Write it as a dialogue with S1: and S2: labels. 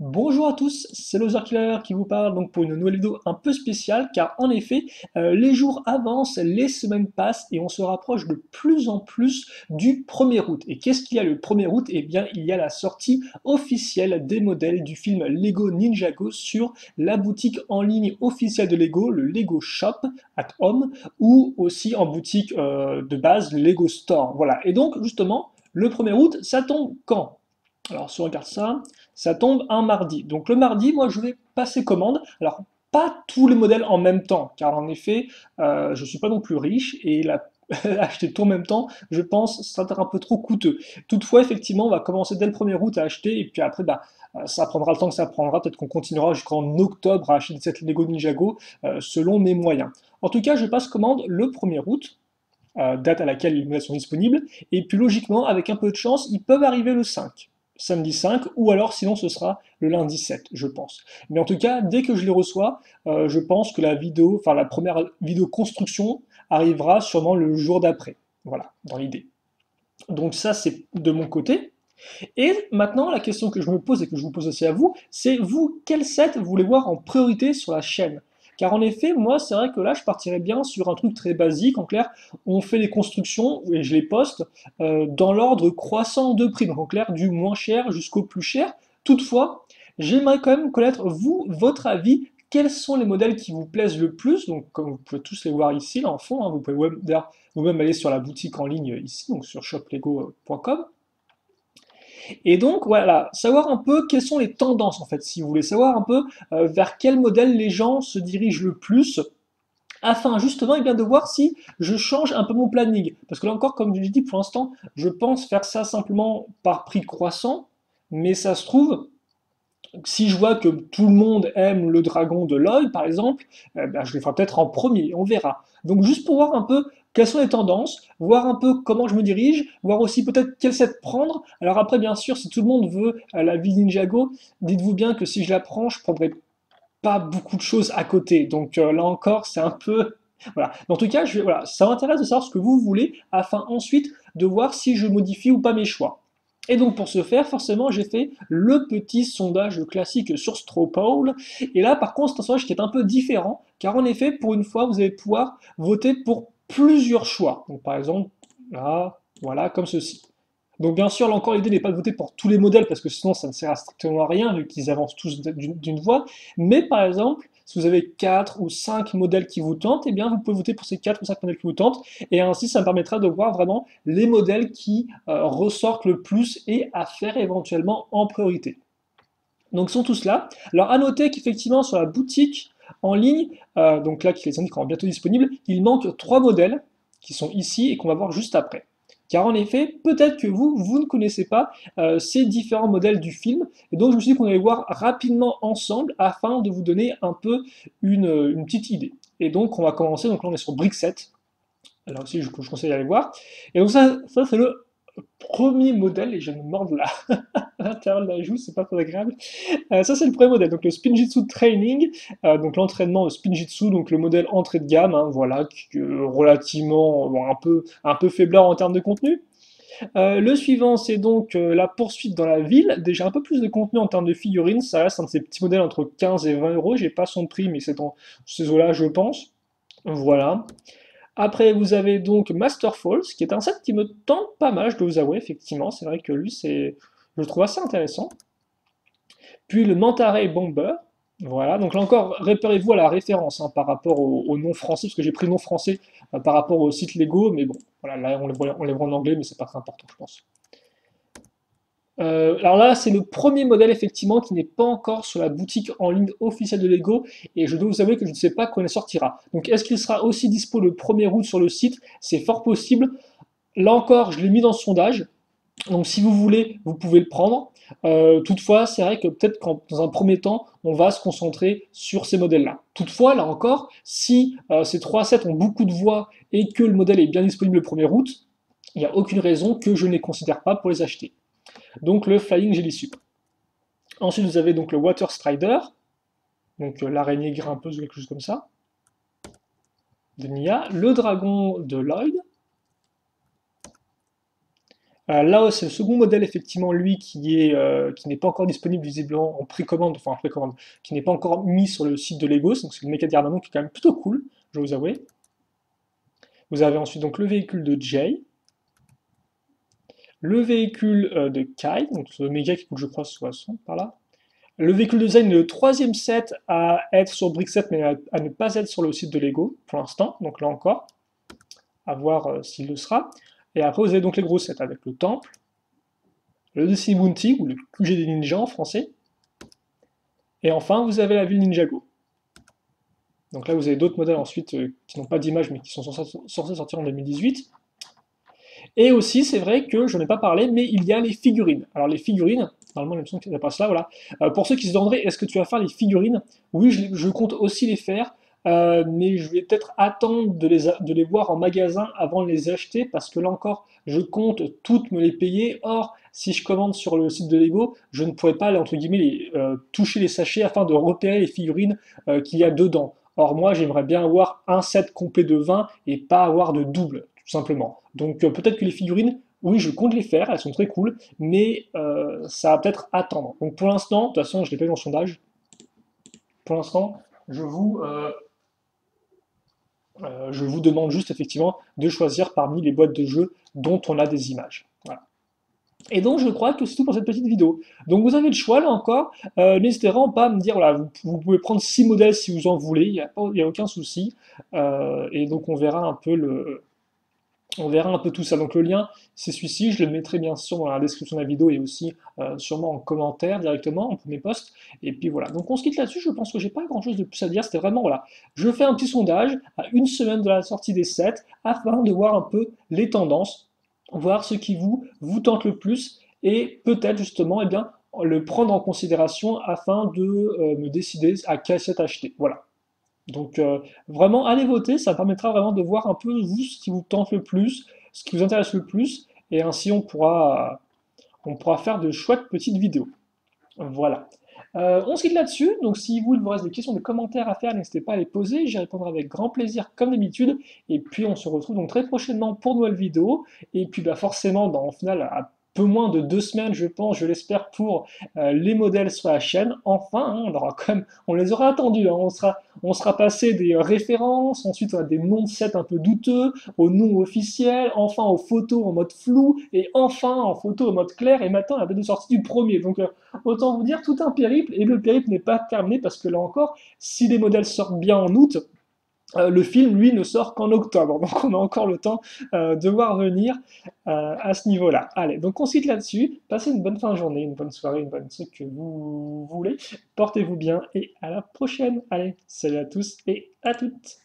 S1: Bonjour à tous, c'est Loser Killer qui vous parle donc pour une nouvelle vidéo un peu spéciale car en effet les jours avancent, les semaines passent et on se rapproche de plus en plus du 1er août. Et qu'est-ce qu'il y a le 1er août? Eh bien il y a la sortie officielle des modèles du film Lego Ninjago sur la boutique en ligne officielle de Lego, le Lego Shop at Home, ou aussi en boutique de base, le Lego Store. Voilà, et donc justement le 1er août ça tombe quand? Alors, si on regarde ça, ça tombe un mardi. Donc le mardi, moi, je vais passer commande. Alors, pas tous les modèles en même temps, car en effet, je ne suis pas non plus riche et acheter tout en même temps, je pense, ça sera un peu trop coûteux. Toutefois, effectivement, on va commencer dès le 1er août à acheter et puis après, ça prendra le temps que ça prendra. Peut-être qu'on continuera jusqu'en octobre à acheter cette Lego Ninjago selon mes moyens. En tout cas, je passe commande le 1er août. Date à laquelle les modèles sont disponibles, et puis logiquement, avec un peu de chance, ils peuvent arriver le 5 samedi 5, ou alors sinon ce sera le lundi 7, je pense. Mais en tout cas, dès que je les reçois, je pense que la première vidéo construction arrivera sûrement le jour d'après. Voilà, dans l'idée. Donc ça, c'est de mon côté. Et maintenant, la question que je me pose et que je vous pose aussi à vous, c'est vous, quel set vous voulez voir en priorité sur la chaîne? Car en effet, moi, c'est vrai que là, je partirais bien sur un truc très basique. En clair, on fait les constructions et je les poste dans l'ordre croissant de prix. Donc en clair, du moins cher jusqu'au plus cher. Toutefois, j'aimerais quand même connaître, vous, votre avis. Quels sont les modèles qui vous plaisent le plus? Donc, comme vous pouvez tous les voir ici, là en fond, hein, vous pouvez d'ailleurs vous-même aller sur la boutique en ligne ici, donc sur shoplego.com. Et donc voilà, savoir un peu quelles sont les tendances en fait, si vous voulez savoir un peu vers quel modèle les gens se dirigent le plus, afin justement eh bien, de voir si je change un peu mon planning. Parce que là encore, comme je l'ai dit pour l'instant, je pense faire ça simplement par prix croissant, mais ça se trouve, si je vois que tout le monde aime le dragon de Lloyd, par exemple, ben, je le ferai peut-être en premier, on verra. Donc juste pour voir un peu quelles sont les tendances, voir un peu comment je me dirige, voir aussi peut-être quel set prendre. Alors après, bien sûr, si tout le monde veut la vie Ninjago, dites-vous bien que si je la prends, je prendrai pas beaucoup de choses à côté. Donc là encore, c'est un peu... Voilà. Mais en tout cas, voilà, ça m'intéresse de savoir ce que vous voulez, afin ensuite de voir si je modifie ou pas mes choix. Et donc pour ce faire, forcément, j'ai fait le petit sondage classique sur Strawpoll. Et là, par contre, c'est un sondage qui est un peu différent, car en effet, pour une fois, vous allez pouvoir voter pour plusieurs choix. Donc par exemple, là, voilà, comme ceci. Donc bien sûr, là encore, l'idée n'est pas de voter pour tous les modèles, parce que sinon ça ne sert à strictement à rien, vu qu'ils avancent tous d'une voix. Mais par exemple, si vous avez 4 ou 5 modèles qui vous tentent, eh bien vous pouvez voter pour ces 4 ou 5 modèles qui vous tentent, et ainsi ça me permettra de voir vraiment les modèles qui ressortent le plus et à faire éventuellement en priorité. Donc ils sont tous là. Alors à noter qu'effectivement sur la boutique en ligne, donc là qui les indique bientôt disponible, il manque 3 modèles qui sont ici et qu'on va voir juste après. Car en effet, peut-être que vous ne connaissez pas ces différents modèles du film, et donc je me suis dit qu'on allait voir rapidement ensemble afin de vous donner un peu une petite idée. Et donc on va commencer, donc là on est sur Brickset, là aussi je conseille d'aller voir. Et donc ça c'est le premier modèle, et je me mords là à l'intérieur de la joue, c'est pas très agréable. Ça, c'est le premier modèle, donc le Spinjitzu Training, donc l'entraînement Spinjitzu, donc le modèle entrée de gamme, hein, voilà, qui est relativement bon, un peu faiblard en termes de contenu. Le suivant, c'est donc la poursuite dans la ville. Déjà un peu plus de contenu en termes de figurines, ça reste un de ces petits modèles entre 15 et 20 euros. J'ai pas son prix, mais c'est dans ces eaux-là, je pense. Voilà. Après, vous avez donc Masterfalls, qui est un set qui me tente pas mal, je dois vous avouer, effectivement. C'est vrai que lui, je le trouve assez intéressant. Puis le Manta Ray Bomber. Voilà, donc là encore, référez-vous à la référence hein, par rapport au nom français, parce que j'ai pris le nom français par rapport au site Lego, mais bon, voilà, là on les voit en anglais, mais c'est pas très important, je pense. Alors là, c'est le premier modèle effectivement qui n'est pas encore sur la boutique en ligne officielle de Lego, et je dois vous avouer que je ne sais pas quand il sortira. Donc est-ce qu'il sera aussi dispo le 1er août sur le site? C'est fort possible. Là encore, je l'ai mis dans le sondage. Donc si vous voulez, vous pouvez le prendre. Toutefois, c'est vrai que peut-être qu'en dans un premier temps, on va se concentrer sur ces modèles-là. Toutefois, là encore, si ces 3 sets ont beaucoup de voix et que le modèle est bien disponible le 1er août, il n'y a aucune raison que je ne les considère pas pour les acheter. Donc le Flying Jelly Soup. Ensuite, vous avez donc le Water Strider, donc l'araignée grimpeuse ou quelque chose comme ça, de Nia, le dragon de Lloyd, Là, c'est le second modèle, effectivement, lui, qui n'est pas encore disponible visiblement en précommande, enfin en précommande, qui n'est pas encore mis sur le site de Lego, donc c'est le Mecha Diarmano qui est quand même plutôt cool, je vais vous avouer. Vous avez ensuite donc le véhicule de Jay, le véhicule de Kai, donc ce méga qui coûte je crois 60 par là. Le véhicule de design est le troisième set à être sur Brickset mais à ne pas être sur le site de Lego pour l'instant, donc là encore, à voir s'il le sera. Et après vous avez donc les gros sets avec le temple, le Destiny Bounty, ou le QG des ninjas en français, et enfin vous avez la ville Ninjago. Donc là vous avez d'autres modèles ensuite qui n'ont pas d'image mais qui sont censés sortir en 2018. Et aussi, c'est vrai que je n'en ai pas parlé, mais il y a les figurines. Alors les figurines, normalement, il me semble qu'il n'y a pas cela, voilà. Pour ceux qui se demanderaient, est-ce que tu vas faire les figurines? Oui, je compte aussi les faire, mais je vais peut-être attendre de les voir en magasin avant de les acheter, parce que là encore, je compte toutes me les payer. Or, si je commande sur le site de Lego, je ne pourrais pas, entre guillemets, toucher les sachets afin de repérer les figurines qu'il y a dedans. Or, moi, j'aimerais bien avoir un set complet de 20 et pas avoir de double, tout simplement. Donc, peut-être que les figurines, oui, je compte les faire, elles sont très cool, mais ça va peut-être attendre. Donc, pour l'instant, de toute façon, je ne l'ai pas eu dans le sondage. Pour l'instant, je vous, euh, je vous demande juste effectivement de choisir parmi les boîtes de jeux dont on a des images. Voilà. Et donc je crois que c'est tout pour cette petite vidéo. Donc vous avez le choix là encore, n'hésitez vraiment pas à me dire, voilà, vous pouvez prendre 6 modèles si vous en voulez, il n'y a aucun souci. Et donc on verra un peu tout ça. Donc le lien, c'est celui-ci, je le mettrai bien sûr dans la description de la vidéo et aussi sûrement en commentaire directement, en premier post. Et puis voilà, donc on se quitte là-dessus, je pense que j'ai pas grand-chose de plus à dire, c'était vraiment, voilà, je fais un petit sondage à une semaine de la sortie des sets, afin de voir un peu les tendances, voir ce qui vous tente le plus, et peut-être justement, eh bien, le prendre en considération afin de me décider à quel set acheter. Voilà. Donc vraiment, allez voter, ça permettra vraiment de voir un peu vous ce qui vous tente le plus, ce qui vous intéresse le plus, et ainsi on pourra faire de chouettes petites vidéos. Voilà. On se quitte là-dessus, donc si vous, il vous reste des questions, des commentaires à faire, n'hésitez pas à les poser, j'y répondrai avec grand plaisir comme d'habitude, et puis on se retrouve donc très prochainement pour de nouvelles vidéos, et puis bah, forcément, au final, à peu moins de 2 semaines, je pense, je l'espère, pour les modèles sur la chaîne. Enfin, hein, on aura quand même, on les aura attendus, hein, on sera passé des références, ensuite on a des noms de sets un peu douteux, aux noms officiels, enfin aux photos en mode flou, et enfin en photo en mode clair, et maintenant la date de sortie du premier. Donc autant vous dire, tout un périple, et le périple n'est pas terminé parce que là encore, si les modèles sortent bien en août, le film, lui, ne sort qu'en octobre, donc on a encore le temps de voir venir à ce niveau-là. Allez, donc on se quitte là-dessus, passez une bonne fin de journée, une bonne soirée, une bonne ce que vous voulez, portez-vous bien et à la prochaine. Allez, salut à tous et à toutes.